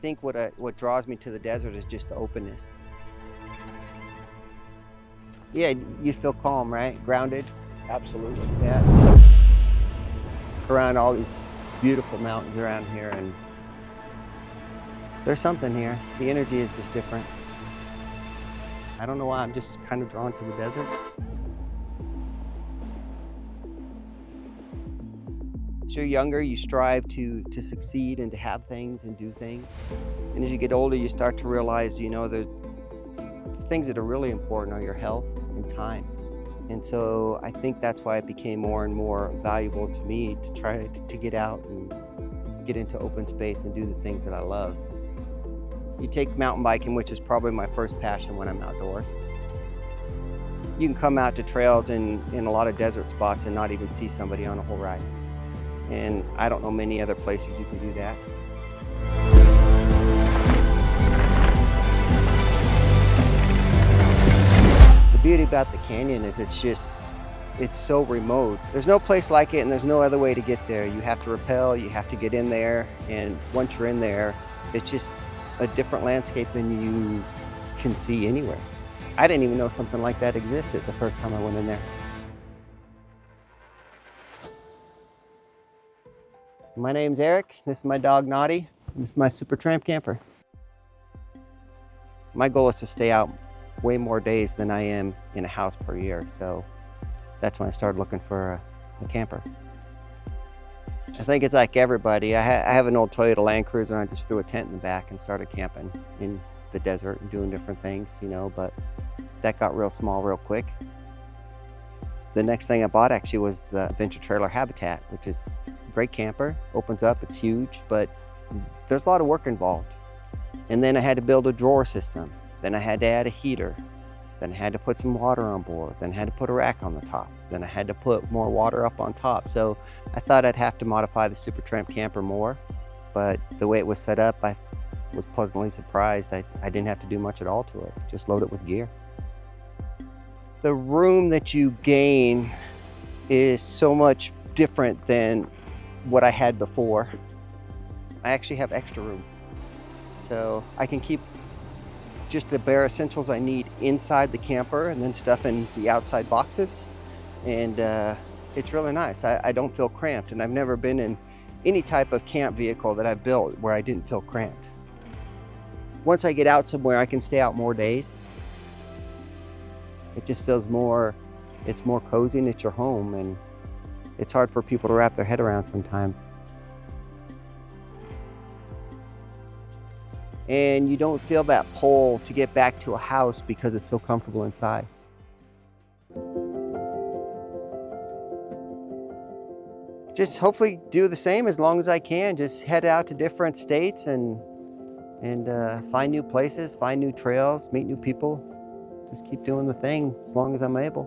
think what draws me to the desert is just the openness. Yeah, you feel calm, right? Grounded. Absolutely. Yeah. Around all these beautiful mountains around here, and there's something here. The energy is just different. I don't know why, I'm just kind of drawn to the desert. As you're younger, you strive to succeed and to have things and do things. And as you get older, you start to realize, you know, the things that are really important are your health and time. And so I think that's why it became more and more valuable to me to try to get out and get into open space and do the things that I love. You take mountain biking, which is probably my first passion when I'm outdoors. You can come out to trails in a lot of desert spots and not even see somebody on a whole ride. And I don't know many other places you can do that. The beauty about the canyon is it's so remote. There's no place like it, and there's no other way to get there. You have to rappel, you have to get in there, and once you're in there, it's just a different landscape than you can see anywhere. I didn't even know something like that existed the first time I went in there. My name's Eric. This is my dog Nadee. This is my Supertramp camper. My goal is to stay out way more days than I am in a house per year, so that's when I started looking for a camper. I think it's like everybody. I have an old Toyota Land Cruiser, and I just threw a tent in the back and started camping in the desert and doing different things, you know, but that got real small real quick. The next thing I bought actually was the Adventure Trailer Habitat, which is a great camper, opens up, it's huge, but there's a lot of work involved. And then I had to build a drawer system. Then I had to add a heater. Then I had to put some water on board. Then I had to put a rack on the top. Then I had to put more water up on top. So I thought I'd have to modify the Supertramp camper more, but the way it was set up, I was pleasantly surprised. I didn't have to do much at all to it, just load it with gear. The room that you gain is so much different than what I had before. I actually have extra room. So I can keep just the bare essentials I need inside the camper and then stuff in the outside boxes. And it's really nice. I don't feel cramped, and I've never been in any type of camp vehicle that I've built where I didn't feel cramped. Once I get out somewhere, I can stay out more days. It just feels more, it's more cozy and it's your home, and it's hard for people to wrap their head around sometimes. And you don't feel that pull to get back to a house because it's so comfortable inside. Just hopefully do the same as long as I can. Just head out to different states and find new places, find new trails, meet new people. Just keep doing the thing as long as I'm able.